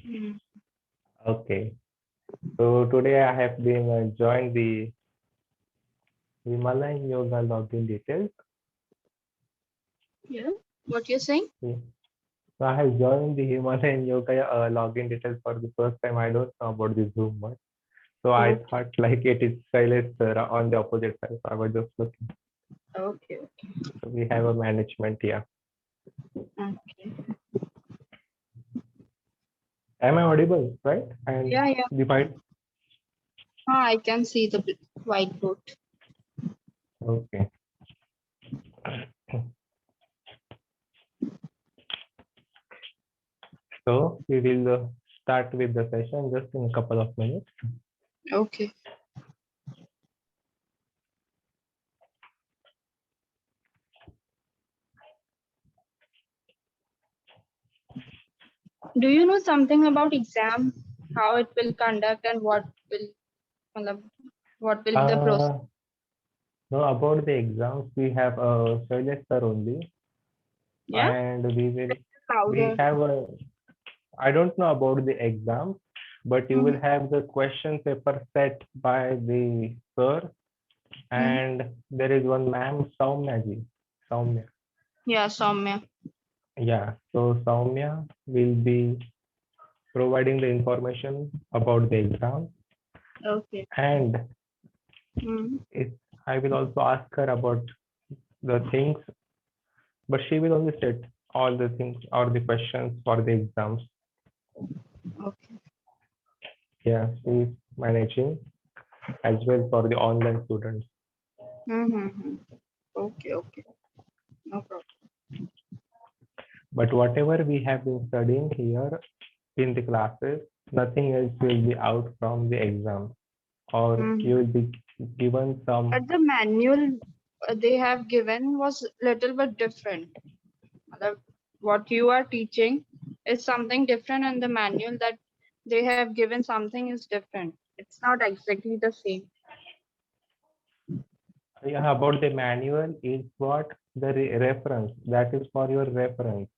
Mm. Okay. So today I have been joined the Himalayan Yoga login details. Yeah. What you're saying? Yeah. So I have joined the Himalayan Yoga login details for the first time. I don't know about the Zoom much. So I Okay. thought like it is Shailesh sir on the opposite side. So I was just looking. Okay. So we have a management here. Okay. Am I audible, right? And Yeah, yeah. the white. I can see the whiteboard. Okay. So we will start with the session just in a couple of minutes. Okay. Do you know something about exam? How it will conduct and matlab, what will be the process? Uh, no, about the exams, we have Shailesh sir only, Yeah. and we Louder. have a. I don't know about the exams, but you will Mm-hmm. have the question paper set by the sir, Mm-hmm. and there is one ma'am, Soumya ji. Soumya. Yeah, Soumya. Yeah. So Soumya will be providing the information about the exam, Okay. and Mm-hmm. it, I will also ask her about the things, but she will only set all the things or the questions for the exams. Okay. Yeah, she is managing as well for the online students. Mm-hmm. Okay. Okay. No problem. But whatever we have been studying here in the classes, nothing else will be out from the exam, or Mm-hmm. you will be given some. But the manual they have given was little bit different. Matlab, what you are teaching is something different, and the manual that they have given something is different. It's not exactly the same. Yeah, about the manual is what the reference that is for your reference.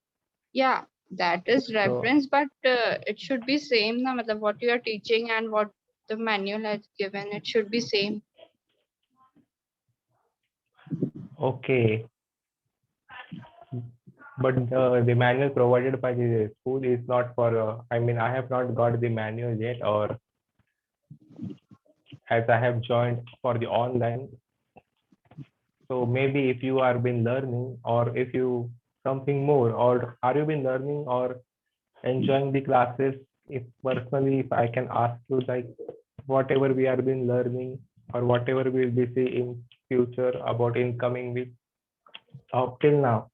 Yeah, that is So reference, but it should be same. Na, matlab, what you are teaching and what the manual has given, it should be same. okay, but the manual provided by the school is not for. I mean, I have not got the manual yet, or as I have joined for the online. So maybe if you are been learning, or if you something more, or are you been learning or enjoying the classes? If personally, if I can ask you, like whatever we are been learning, or whatever we will be see in future about incoming week up till now,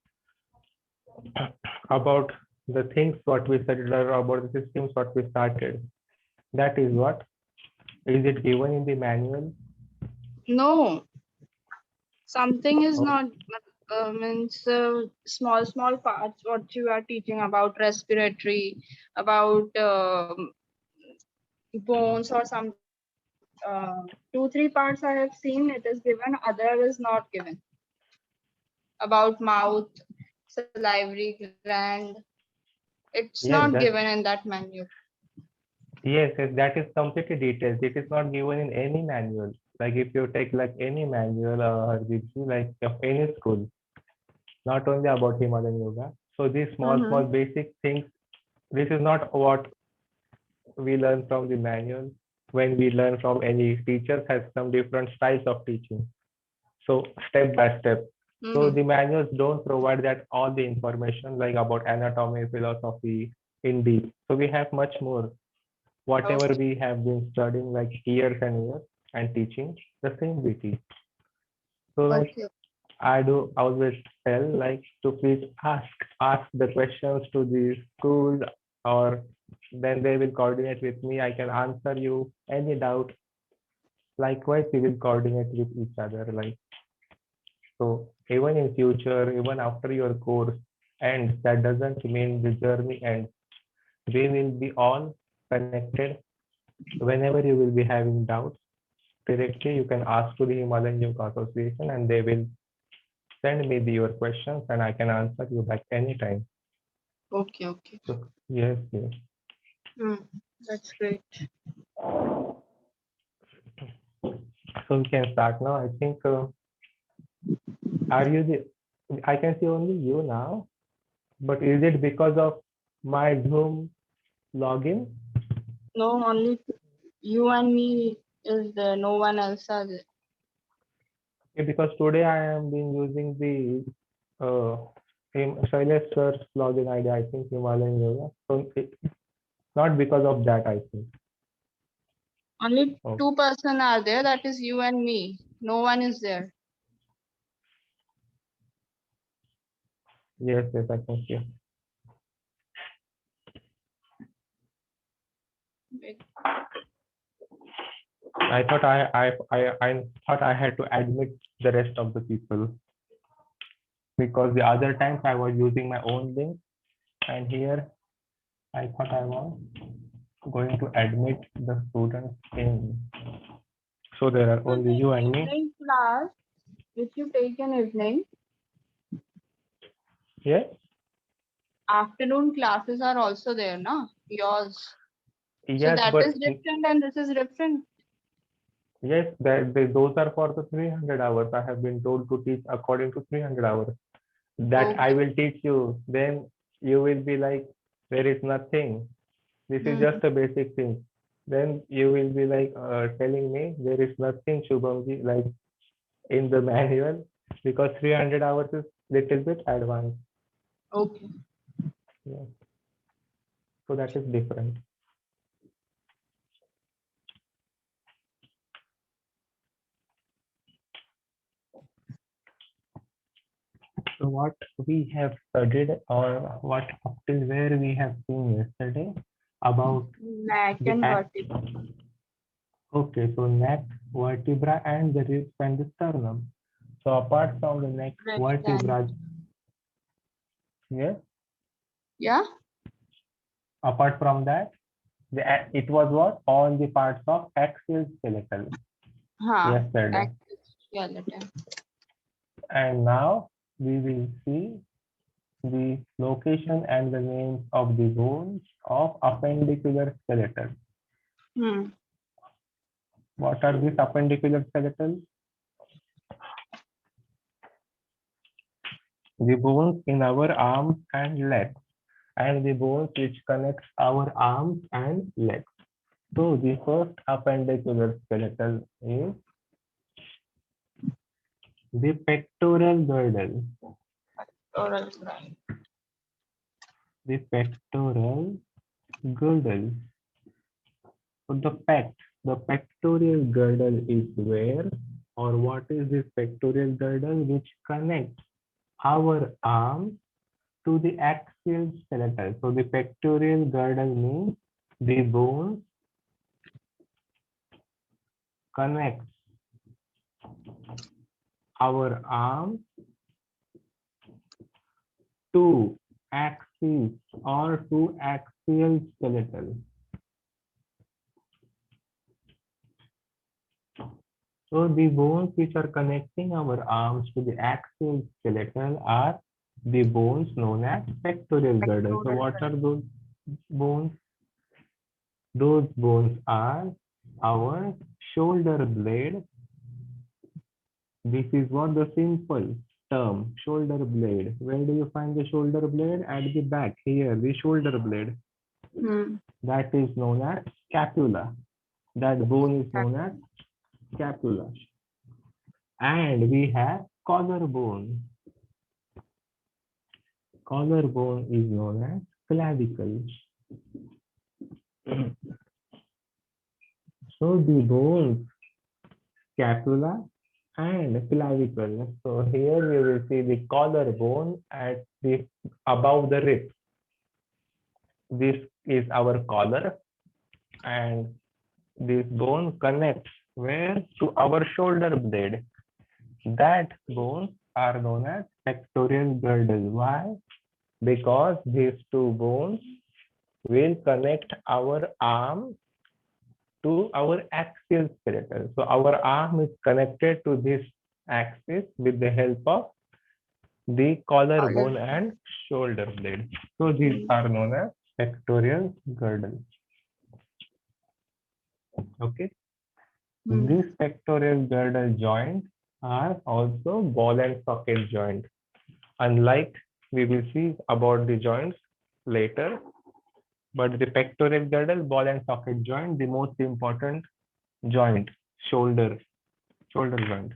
about the things what we studied or about the systems what we started. That is what is it given in the manual? No, something is Oh, not means small parts what you are teaching about respiratory, about bones or some two three parts I have seen it is given, other is not given, about mouth, salivary gland. It's not yes, given that in that manual. yes, that is completely details. It is not given in any manual. Like if you take like any manual, Hardeep, like of any school, not only about Himalayan yoga. So these small Mm-hmm. basic things. This is not what we learn from the manual. When we learn from any teachers has some different styles of teaching. So step by step. So Mm-hmm. the manuals don't provide that all the information like about anatomy, philosophy in deep. So we have much more. Whatever Okay. we have been studying like years and years and teaching, the same we teach. So like Okay. I do always tell like to please ask the questions to the school, or then they will coordinate with me. I can answer you any doubt. Likewise, we will coordinate with each other. Like so, even in future, even after your course ends, that doesn't mean the journey ends. We will be all connected. Whenever you will be having doubts, directly you can ask to the Himalayan Yoga Association, and they will send me your questions, and I can answer you back anytime. Okay. Okay. So yes, yes. That's great. So we can start now. I think, are you the, I can see only you now, but is it because of my Zoom login? No, only you and me is there. No one else are there. Okay, because today I am been using the Shailesh sir's login ID, I think Himalayan Yoga. So not because of that, I think. Only Oh, 2 person are there. That is you and me. No one is there. yes, yes, I can see. Wait. I thought I thought I had to admit the rest of the people because the other times I was using my own link, and here I thought I was going to admit the students in. So there are So only you the and me. evening class, which you take in evening, Yes, afternoon classes are also there, no? Yours. So yes, that is but different and this is different. yes, those are for the 300 hours. I have been told to teach according to 300 hours. That I Okay. will teach you. Then you will be like, there is nothing. This is Hmm. just a basic thing. Then you will be like telling me there is nothing, Shubhamji, like in the manual, because 300 hours is little bit advanced. Okay. Yeah. So that is different. So what we have studied, or what up till where we have seen yesterday about Neck the and act. vertebra. Okay, so neck, vertebra, and the ribs and the sternum. So apart from the neck, Rest and vertebra, yes. yeah. Apart from that, it was what all the parts of axial skeletal yesterday, Axis skeleton. and now we will see the location and the names of the bones of appendicular skeletal. Hmm. What are these appendicular skeletal? The bones in our arms and legs, and the bones which connects our arms and legs. So the first appendicular skeletal is the pectoral girdle. Oral grind. The pectoral girdle. So the pectoral girdle is where, or what is this pectoral girdle, which connects our arm to the axial skeleton. So the pectoral girdle means the bone connects our arm to axis or to axial skeleton. So the bones which are connecting our arms to the axial skeleton are the bones known as pectoral girdle. So Pectoral what are girdle. those bones? Those bones are our shoulder blade. This is what the simple term, shoulder blade. Where do you find the shoulder blade? At the back here, the shoulder blade. Hmm. That is known as scapula. That bone is known as scapula. And we have collarbone. Collarbone is known as clavicle. So the bones, scapula and clavicle. So here you will see the collarbone at the above the rib. This is our collar, and this bone connects where to our shoulder blade. That bones are known as pectoral girdle. Why? Because these two bones will connect our arm to our axial skeleton. So our arm is connected to this axis with the help of the collarbone and shoulder blade. So these Hmm. are known as pectoral girdle. Okay. Hmm. These pectoral girdle joints are also ball and socket joint. Unlike, we will see about the joints later, but the pectoral girdle, ball and socket joint, the most important joint, shoulder, shoulder joint.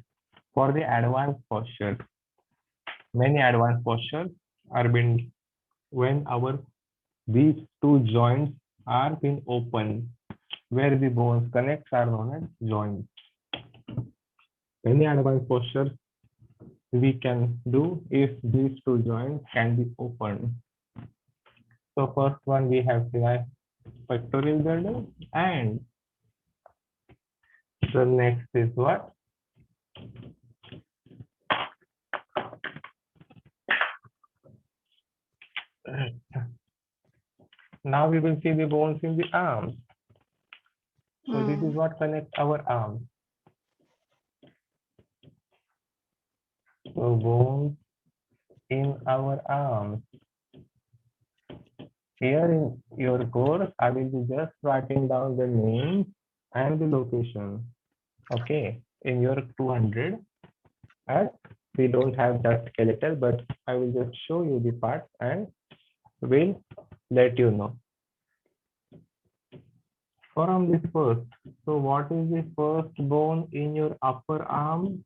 For the advanced posture, many advanced postures are being when our these two joints are being open, where the bones connect are known as joints. Many advanced postures we can do if these two joints can be opened. So first one we have the pectoral girdle, and the next is what? Now we will see the bones in the arms. So this is what connects our arms. So bones in our arms. Here in your course, I will be just writing down the name and the location. Okay, in your 200, as we don't have that skeletal, but I will just show you the parts and will let you know. From this first, so what is the first bone in your upper arm?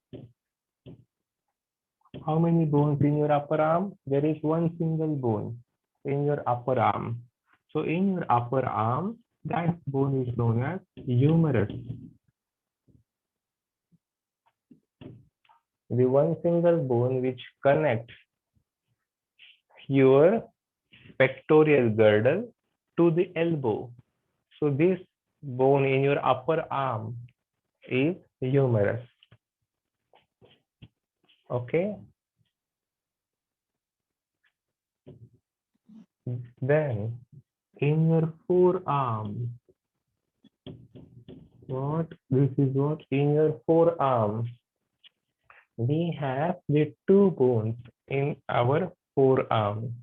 How many bones in your upper arm? There is one single bone in your upper arm. So in your upper arm, that bone is known as humerus. The one single bone which connects your pectoral girdle to the elbow. So this bone in your upper arm is humerus. Okay. Then in your forearm, what this is what in your forearm we have the two bones in our forearm.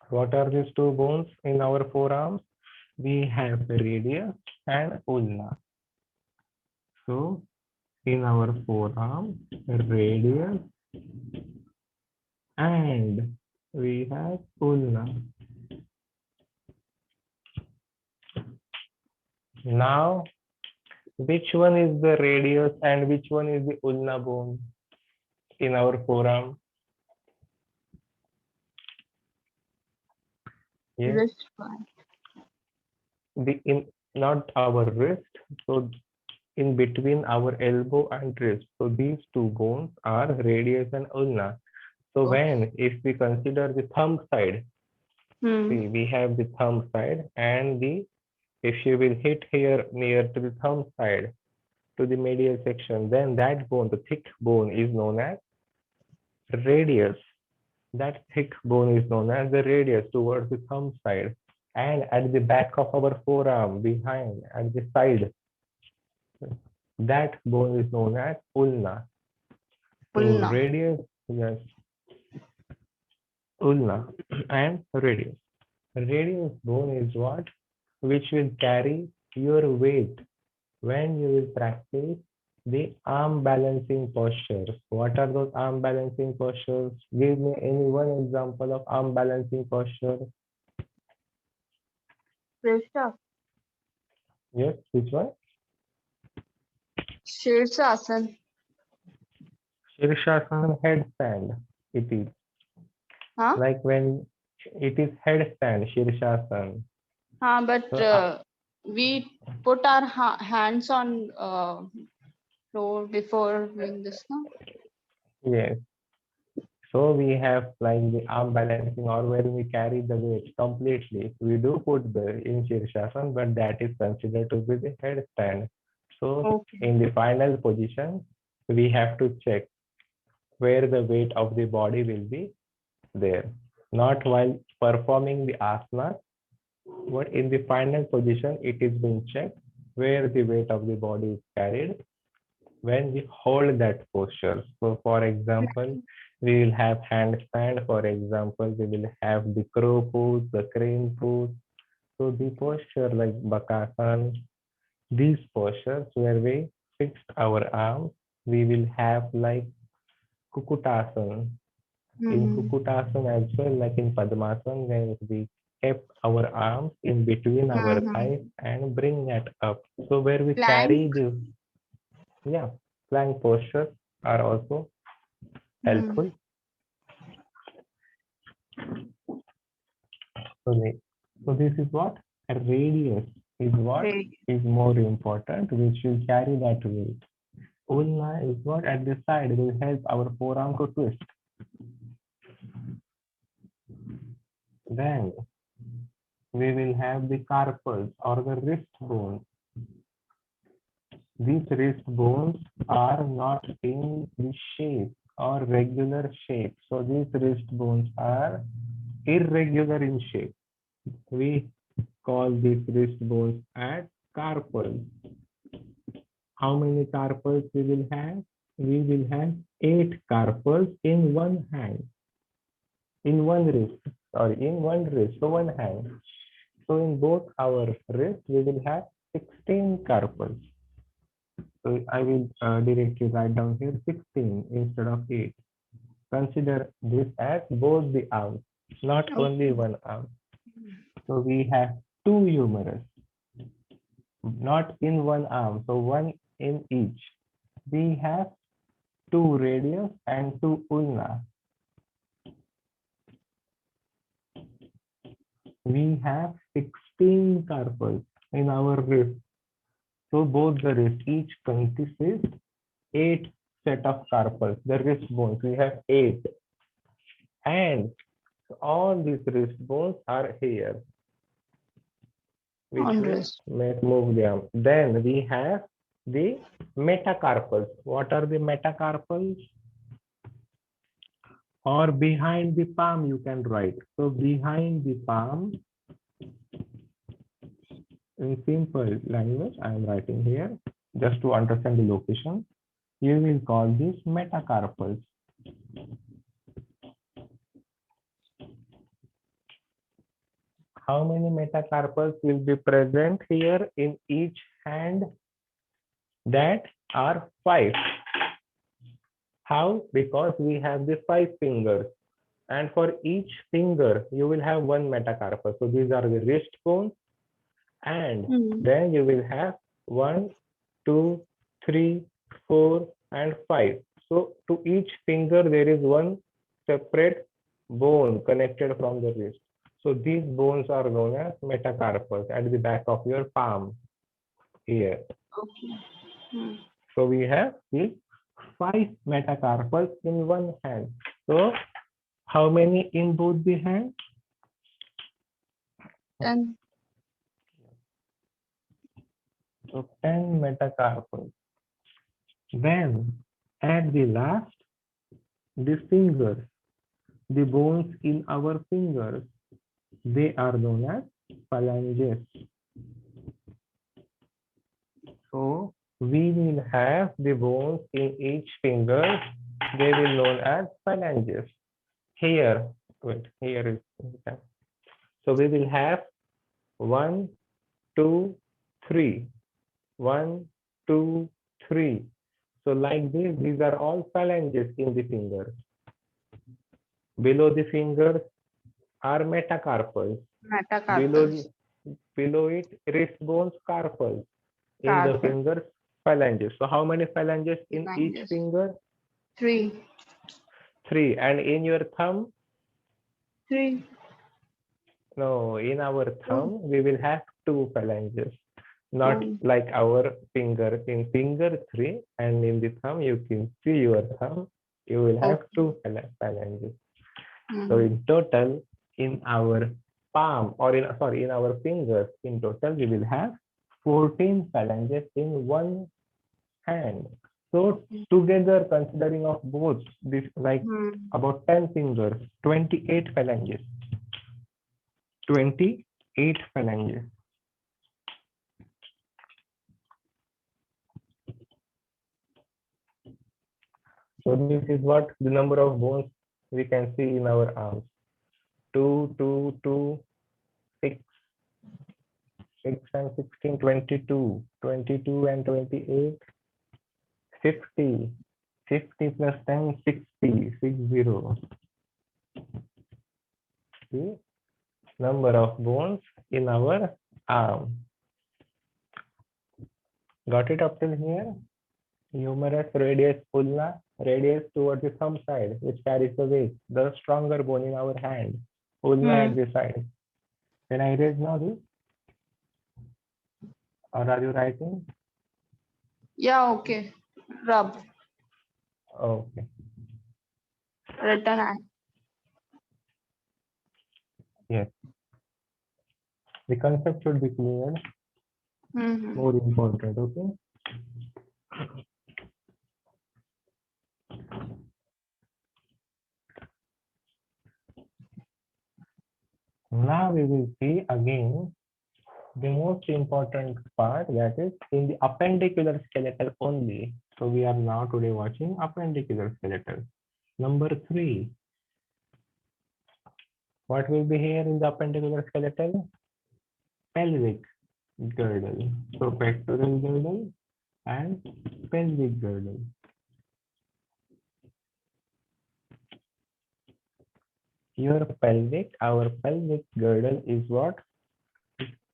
What are these two bones in our forearms? We have the radius and ulna. So in our forearm, radius and we have ulna. Now, which one is the radius and which one is the ulna bone in our forearm? Yes, Wrist one. the in not our wrist. So in between our elbow and wrist. So these two bones are radius and ulna. So when if we consider the thumb side, see we have the thumb side and the if you will hit here near to the thumb side to the medial section, then that bone, the thick bone is known as radius. That thick bone is known as the radius towards the thumb side. And at the back of our forearm, behind, at the side, that bone is known as ulna. So Ulna. radius, yes, ulna and radius. Radius bone is what? Which will carry your weight when you will practice the arm balancing postures. What are those arm balancing postures? Give me any one example of arm balancing posture. Pressure. Yes, which one? Shirsasana. Shirshasana headstand. It is Huh? like when it is headstand, Shirshasana. But So, we put our hands on floor before doing this, no? yes. So we have like the arm balancing or when we carry the weight completely. We do put the in Shirshasana, but that is considered to be the headstand. So Okay. in the final position, we have to check where the weight of the body will be there. Not while performing the asana, but in the final position, it is being checked where the weight of the body is carried when we hold that posture. So for example, we will have handstand. For example, we will have the crow pose, the crane pose. So the posture like Bakasana, These postures where we fixed our arms, we will have like Kukutasana. In Kukutasana as well, like in Padmasana, when we kept our arms in between our thighs and bring that up. So where we Plank. carry the, yeah, plank postures are also helpful. So this is what a radius is what is more important, which will carry that weight. Ulna is what at the side will help our forearm to twist. Then we will have the carpals or the wrist bones. These wrist bones are not in the shape or regular shape. So these wrist bones are irregular in shape. We call these wrist bones as carpals. How many carpals we will have? We will have 8 carpals in one hand, in one wrist, or in one wrist, so one hand. So in both our wrists, we will have 16 carpals. So I will directly write down here 16 instead of 8. Consider this as both the arms, not only one arm. So we have 2 humerus, not in one arm, so one in each. We have 2 radius and 2 ulna. We have 16 carpals in our wrist. So both the wrist, each consists 8 set of carpals, the wrist bones. We have 8. And all these wrist bones are here. Which means let's move them. Then we have the metacarpals. What are the metacarpals? Or behind the palm you can write. So behind the palm, in simple language, I am writing here just to understand the location. You will call this metacarpals. How many metacarpals will be present here in each hand? That are 5. How? Because we have the 5 fingers. And for each finger, you will have one metacarpal. So these are the wrist bones. And then you will have 1, 2, 3, 4, and 5. So to each finger, there is one separate bone connected from the wrist. So these bones are known as metacarpals at the back of your palm here. Okay. So we have the 5 metacarpals in one hand. So how many in both the hands? 10. So 10 metacarpals. Then at the last, the fingers, the bones in our fingers, they are known as phalanges. So we will have the bones in each finger, they will be known as phalanges. Here, wait, here is, okay. So we will have 1, 2, 3. 1, 2, 3. So like this, these are all phalanges in the fingers. Below the fingers are metacarpals. Below it, wrist bones, carpals. In the fingers, phalanges. So how many phalanges in each finger? 3. 3. And in your thumb? 3. No, in our thumb, we will have 2 phalanges. Not like our finger. In finger 3, and in the thumb, you can see your thumb, you will have 2 phalanges. So in total, in our palm, or in our fingers, in total, we will have 14 phalanges in one hand. So together, considering of both, this like about 10 fingers, 28 phalanges. 28 phalanges. So this is what the number of bones we can see in our arms. 2, 2, 2, 6, 6 and 16, 22. 22 and 28, 50. 50 plus 10, 60. 60. The number of bones in our arm. Got it up till here? Humerus, radius, ulna. Radius towards the thumb side, which carries the weight. The stronger bone in our hand. Ulna at the side. Can I erase now this? Or are you writing? Yeah, okay. Rub. Okay. Written eye. Yes. The concept should be clear. Mm-hmm. More important. Okay. Now we will see again the most important part, that is in the appendicular skeletal only. So we are now today watching appendicular skeletal. Number 3. What will be here in the appendicular skeletal? Pelvic girdle. So pectoral girdle and pelvic girdle. Our pelvic girdle is what?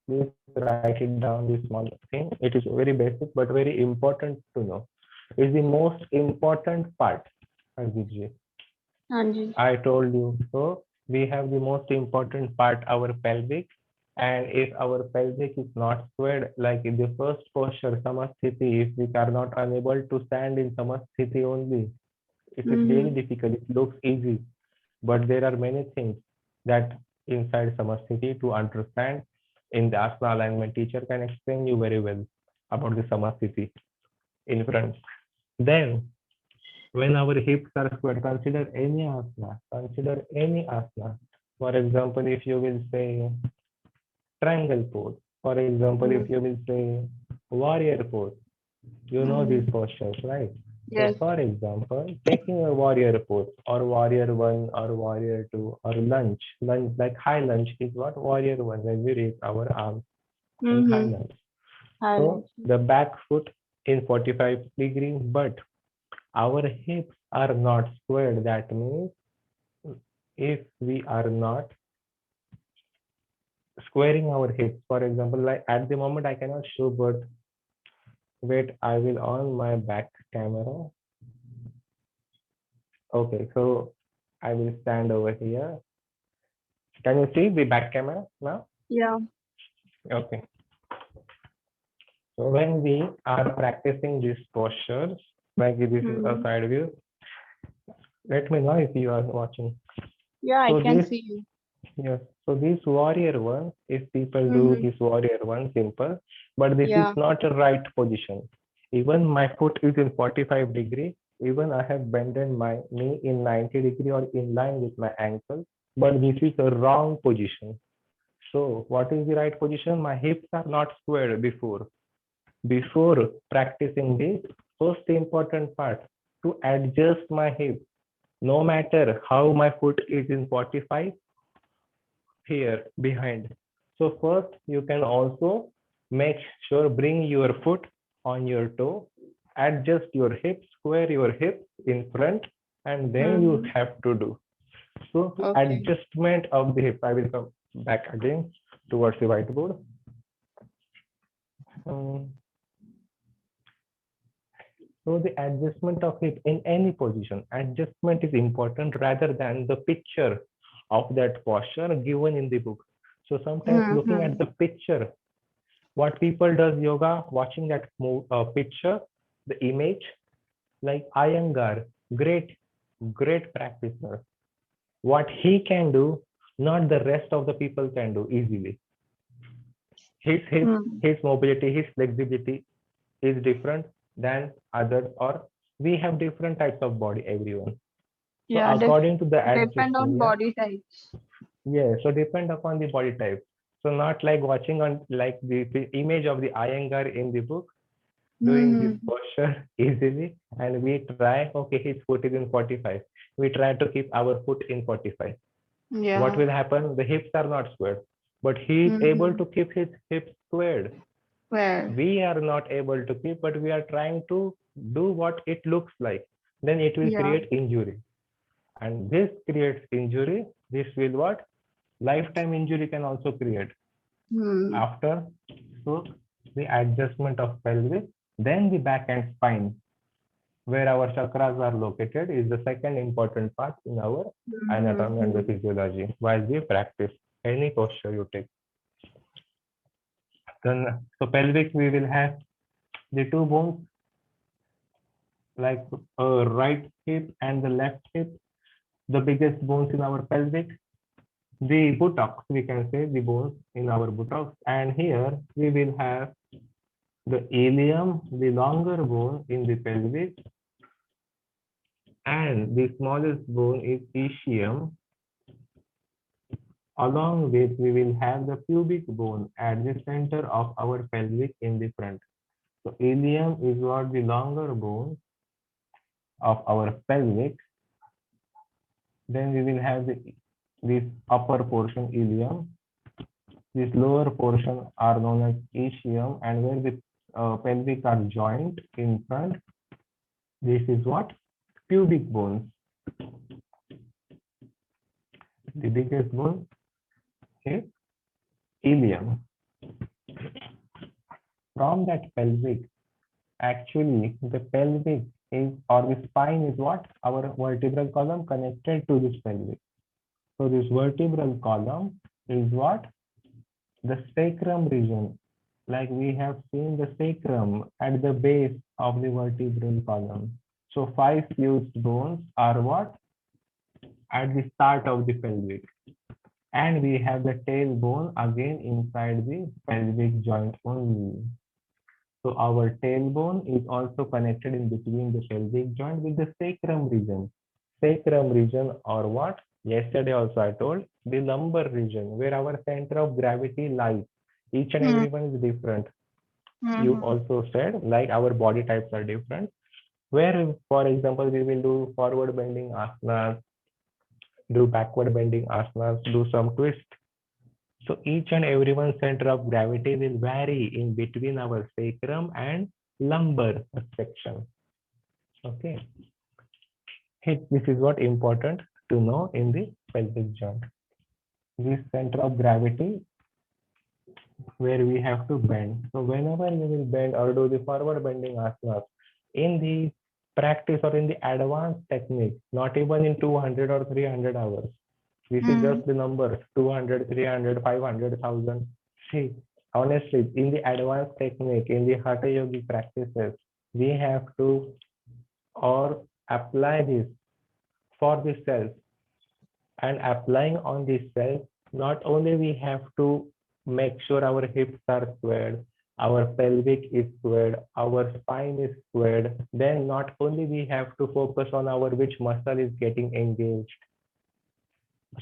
Please write it down, this small thing. It is very basic but very important to know. It's the most important part, Arjit. Anji. I told you. So we have the most important part, our pelvic. And if our pelvic is not squared, like in the first posture, samasthiti, if we are not unable to stand in samasthiti only, it is really difficult. It looks easy, but there are many things that inside samasthiti to understand. In the asana alignment, teacher can explain you very well about the samasthiti in front. Then when our hips are squared, consider any asana. Consider any asana. For example, if you will say triangle pose. For example, if you will say warrior pose, you know these postures, right? Yes. So for example, taking a warrior pose or warrior 1 or warrior 2 or lunge, like high lunge is what? Warrior 1, when we raise our arms in high lunge. So the back foot in 45 degree, but our hips are not squared. That means if we are not squaring our hips, for example, like at the moment I cannot show, but wait, I will on my back camera. Okay, so I will stand over here. Can you see the back camera now? Yeah. Okay. So when we are practicing these postures, like this is a side view. Let me know if you are watching. Yeah, So I can this, see you. yes. So this warrior 1, if people do this warrior 1 simple, but this is not a right position. Even my foot is in 45 degree. Even I have bended my knee in 90 degree or in line with my ankle, but this is a wrong position. So what is the right position? My hips are not squared before. Before practicing this, first important part, to adjust my hip, no matter how my foot is in 45, here behind. So first you can also make sure bring your foot on your toe, adjust your hips, square your hips in front, and then you have to do. So adjustment of the hip, I will come back again towards the whiteboard. So the adjustment of hip in any position, adjustment is important rather than the picture of that posture given in the book. So sometimes looking at the picture, what people does yoga, watching that picture, the image, like Iyengar, great practitioner. What he can do, not the rest of the people can do easily. His mobility, his flexibility is different than others, or we have different types of body, everyone. So according to the depend on body types. Yeah, so depend upon the body type. So not like watching on like the image of the Iyengar in the book, doing this posture easily, and we try, okay, his foot is in 45. We try to keep our foot in 45. What will happen? The hips are not squared, but he is able to keep his hips squared. Well, We are not able to keep, but we are trying to do what it looks like. Then it will yeah. create injury. And this creates injury. This will what? Lifetime injury can also create. Hmm. After so the adjustment of pelvis, then the back and spine, where our chakras are located, is the second important part in our anatomy and the physiology while we practice any posture you take. Then, so pelvic, we will have the two bones like right hip and the left hip, the biggest bones in our pelvic, the buttocks, we can say the bones in our buttocks, and here we will have the ilium, the longer bone in the pelvic, and the smallest bone is ischium. Along with, we will have the pubic bone at the center of our pelvic in the front. So ilium is what the longer bone of our pelvic. Then we will have this upper portion ilium. This lower portion are known as ischium, and where the pelvic are joint in front, this is what? Pubic bones. The biggest bone is ilium. From that pelvic, actually the pelvic is, or the spine is what? Our vertebral column connected to this pelvic. So this vertebral column is what? The sacrum region. Like we have seen the sacrum at the base of the vertebral column. So 5 fused bones are what? At the start of the pelvic. And we have the tailbone again inside the pelvic joint only. So our tailbone is also connected in between the pelvic joint with the sacrum region. Sacrum region, or what? Yesterday also I told, the lumbar region, where our center of gravity lies. Each and every one is different. You also said like our body types are different. Where, for example, we will do forward bending asanas, do backward bending asanas, do some twist. So each and every one center of gravity will vary in between our sacrum and lumbar section. Okay. This is what important to know in the pelvic joint. This center of gravity where we have to bend. So whenever you will bend or do the forward bending asanas, in the practice or in the advanced technique, not even in 200 or 300 hours, this is just the numbers 200, 300, 500,000. See, honestly, in the advanced technique, in the Hatha Yogi practices, we have to or apply this for the self. And applying on the self, not only we have to make sure our hips are squared, our pelvic is squared, our spine is squared, then not only we have to focus on our which muscle is getting engaged.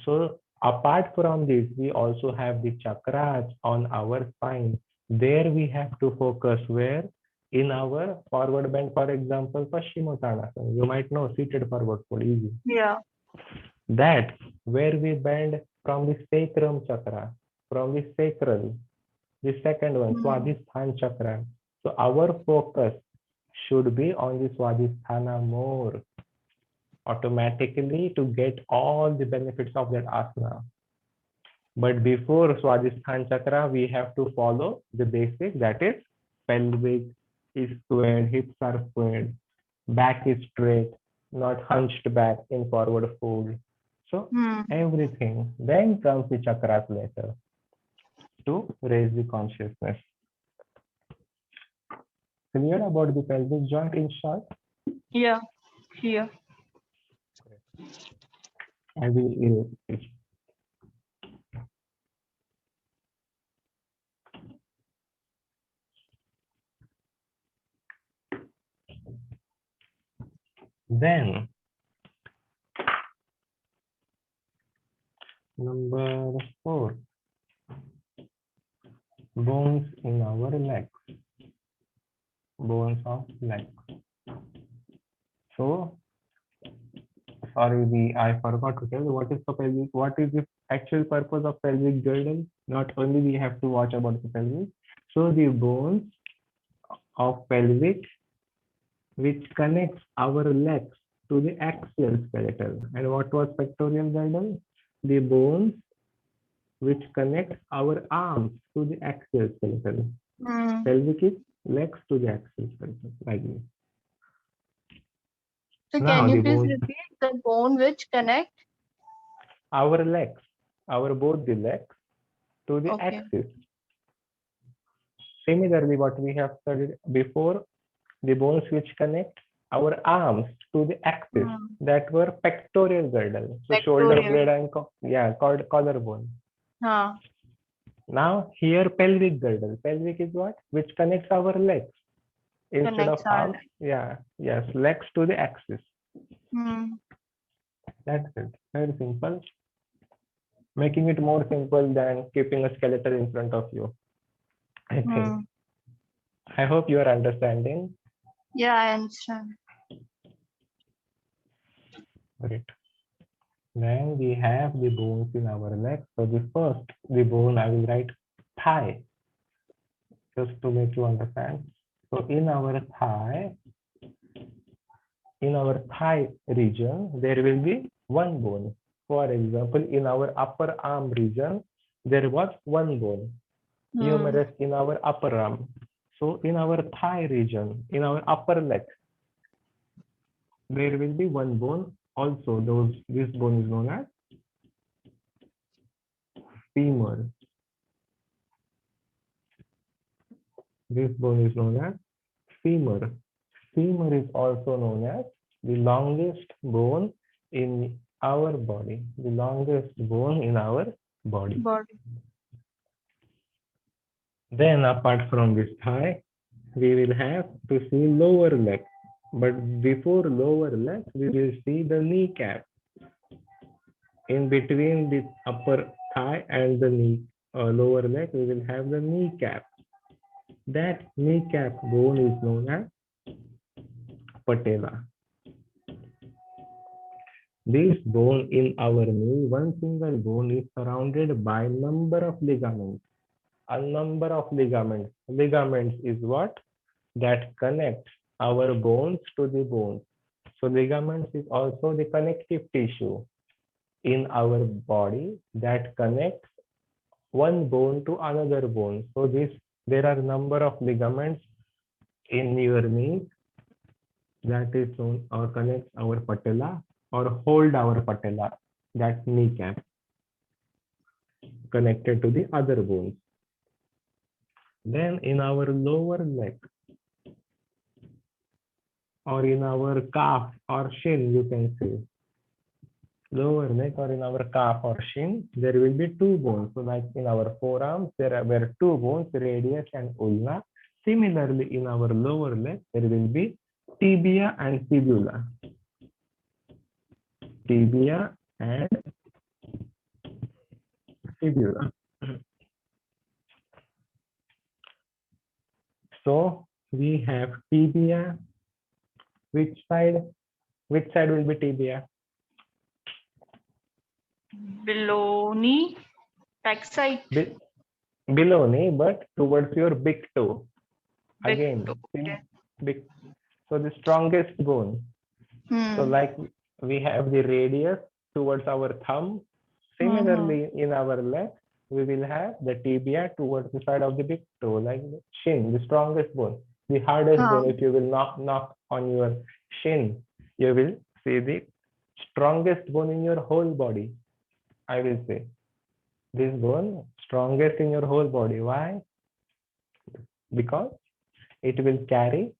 So apart from this, we also have the chakras on our spine. There we have to focus where? In our forward bend, for example, Paschimottanasana. You might know seated forward fold, easy. Yeah. That where we bend from the sacrum chakra, from the sacral, the second one, Swadhisthana chakra. So our focus should be on the Swadhisthana more, automatically to get all the benefits of that asana. But before Swadhisthana chakra, we have to follow the basic, that is pelvic is squared, hips are squared, back is straight, not hunched back in forward fold. So everything. Then comes the chakras later to raise the consciousness. Clear about the pelvic joint in short? Yeah. Here. I will erase it. Then number 4, bones in our legs. Bones of leg. So sorry, I forgot to tell you what is the pelvic, what is the actual purpose of pelvic girdle. Not only we have to watch about the pelvis, So the bones of pelvic which connects our legs to the axial skeleton. And what was pectoral girdle? The bones which connect our arms to the axial skeleton. Hmm. Pelvic is legs to the axial skeleton, like this. So Now can the you please bones, repeat the bone which connect? our legs, our both the legs to the Okay. axis. Similarly, what we have studied before, the bones which connect our arms to the axis, Hmm. that were pectoral girdle. So shoulder Pectoral. blade and called collarbone. Huh. Now here pelvic girdle. Pelvic is what? Which connects our legs instead of Connects our arms. leg. Yeah, yes, legs to the axis. Hmm. That's it. Very simple. Making it more simple than keeping a skeleton in front of you, I think. Hmm. I hope you are understanding. Yeah, I understand. Great. Then we have the bones in our legs. So the first, the bone, I will write thigh, just to make you understand. So in our thigh region, there will be one bone. For example, in our upper arm region, there was one bone, Hmm. humerus in our upper arm. So in our thigh region, in our upper leg, there will be one bone. Also, this bone is known as femur. This bone is known as femur. Femur is also known as the longest bone in our body. The longest bone in our body. Body. Then apart from this thigh, we will have to see lower leg. But before lower leg, we will see the kneecap. In between the upper thigh and the lower leg, we will have the kneecap. That kneecap bone is known as patella. This bone in our knee, one single bone, is surrounded by number of ligaments. A number of ligaments. Ligaments is what? That connects our bones to the bones. So ligaments is also the connective tissue in our body that connects one bone to another bone. So there are number of ligaments in your knee that is known or connects our patella or hold our patella, that kneecap, connected to the other bones. Then in our lower leg or in our calf or shin, you can say, lower neck or in our calf or shin, there will be two bones. So like in our forearms, there were two bones, radius and ulna. Similarly, in our lower leg, there will be tibia and fibula. Tibia and fibula. So we have tibia. Which side? Which side will be tibia? Below knee. Backside. Below knee, but towards your big toe. Big Again, toe. Okay. big. So the strongest bone. So like we have the radius towards our thumb. Similarly, in our leg, we will have the tibia towards the side of the big toe, like the shin, the strongest bone, the hardest bone. If you will knock on your shin, you will see the strongest bone in your whole body. I will say this bone strongest in your whole body. Why? Because it will carry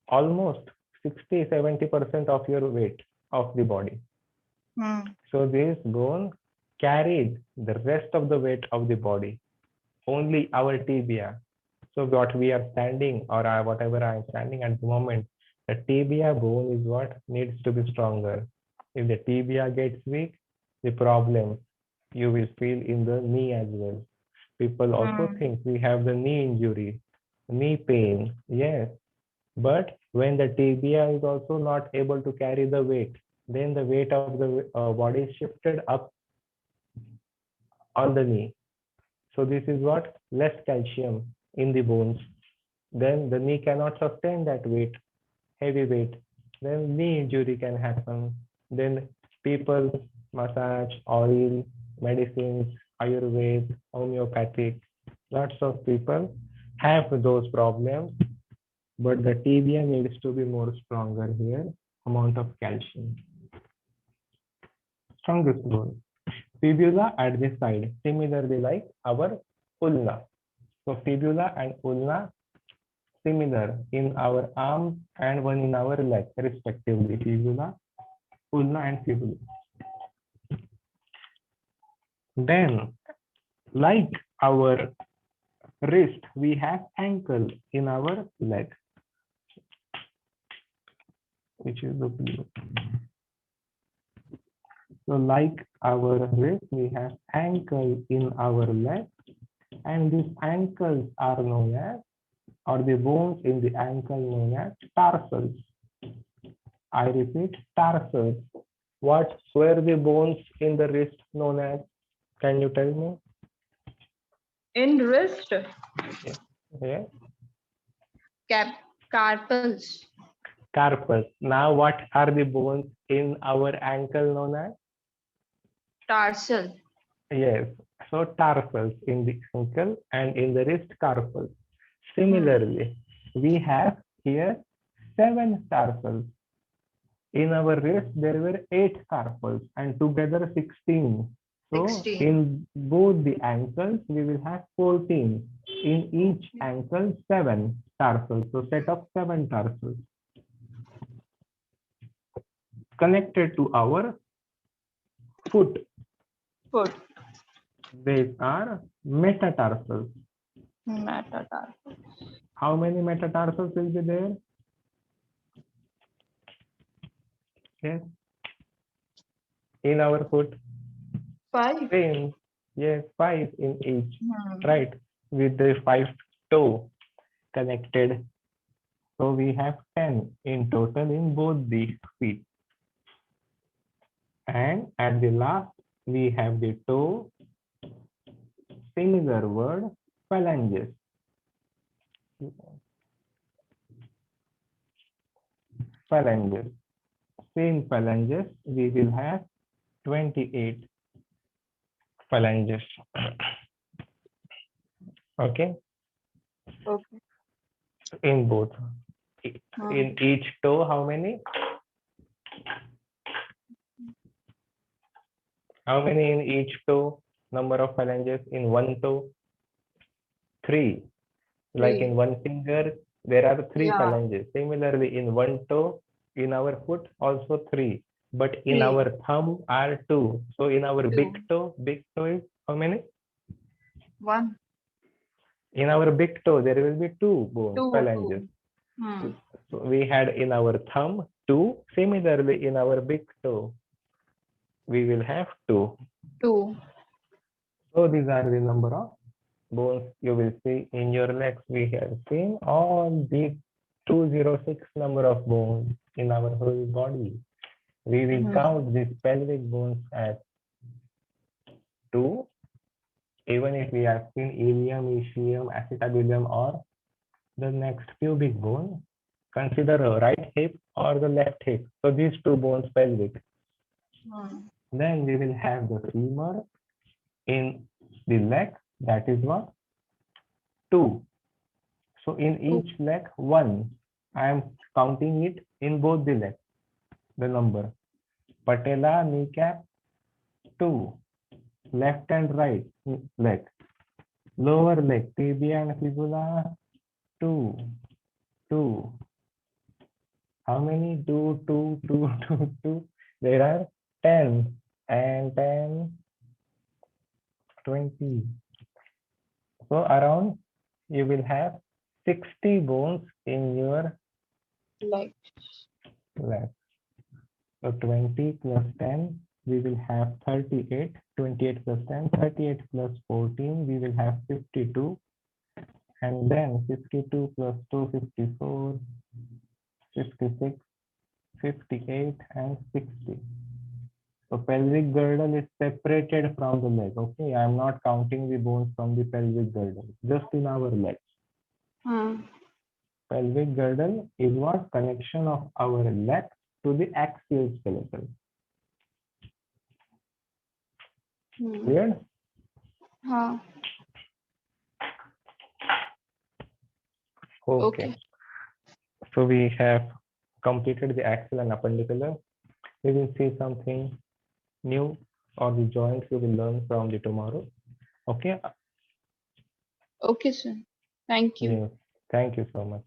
almost 60-70% of your weight of the body. So this bone carried the rest of the weight of the body, only our tibia. So what we are standing or whatever I am standing at the moment, the tibia bone is what needs to be stronger. If the tibia gets weak, the problem you will feel in the knee as well. People also think we have the knee injury, knee pain. Yes, but when the tibia is also not able to carry the weight, then the weight of the body is shifted up on the knee. So this is what? Less calcium in the bones. Then the knee cannot sustain that weight, heavy weight. Then knee injury can happen. Then people massage, oil, medicines, Ayurveda, homeopathic. Lots of people have those problems, but the tibia needs to be more stronger here. Amount of calcium. Strongest bone. Fibula at the side, similarly like our ulna. So fibula and ulna similar in our arm and one in our leg, respectively. Fibula, ulna, and fibula. Then, like our wrist, we have ankle in our leg, which is the blue. So, like our wrist, we have ankle in our leg, and these ankles are known as, or the bones in the ankle known as tarsals. I repeat, tarsals. What were the bones in the wrist known as? Can you tell me? In wrist, Yeah. carpals. Carpus. Now, what are the bones in our ankle known as? Tarsal. Yes. So tarsals in the ankle and in the wrist carpals. Similarly, we have here 7 tarsals. In our wrist, there were 8 carpals and together 16. So 16. in both the ankles, we will have 14. In each ankle, 7 tarsals. So set of 7 tarsals connected to our foot. Foot. These are metatarsals. Metatarsal. How many metatarsals will be there? Yes. In our foot. 5. Same. Yes, 5 in each. Right. With the 5 toe connected. So we have 10 in total in both the feet. And at the last, we have the toe. Similar word, phalanges. Phalanges. Same phalanges, we will have 28 phalanges. Okay. Okay. In both. In each toe, how many? How many in each toe? Number of phalanges in one toe? 3. Like in one finger, there are 3 phalanges. Similarly, in one toe, in our foot, also 3. But in our thumb are 2. So in our big toe is how many? 1. In our big toe, there will be 2 bones, phalanges. So we had in our thumb 2. Similarly, in our big toe, we will have 2. 2. So these are the number of bones you will see in your legs. We have seen all the 206 number of bones in our whole body. We will count these pelvic bones as 2. Even if we have seen ilium, ischium, acetabulum, or the next pubic bone, consider a right hip or the left hip. So these 2 bones pelvic. Then we will have the femur in the leg. That is what? 2. So in each leg, 1. I am counting it in both the legs. The number. Patella, kneecap, 2. Left and right leg. Lower leg, tibia and fibula, 2. 2. How many? 2, 2, 2, 2, 2. There are 10 and 10, 20. So around you will have 60 bones in your leg. So 20 plus 10, we will have 38. 28 plus 10, 38 plus 14, we will have 52. And then 52 plus 2, 54, 56, 58, and 60. So pelvic girdle is separated from the leg. Okay, I am not counting the bones from the pelvic girdle, just in our legs. Pelvic girdle is what connection of our leg to the axial skeleton. Clear? Okay. So we have completed the axial and appendicular. We will see something new or the joints we will learn from the tomorrow. Okay. Okay, sir. Thank you. Yeah. Thank you so much.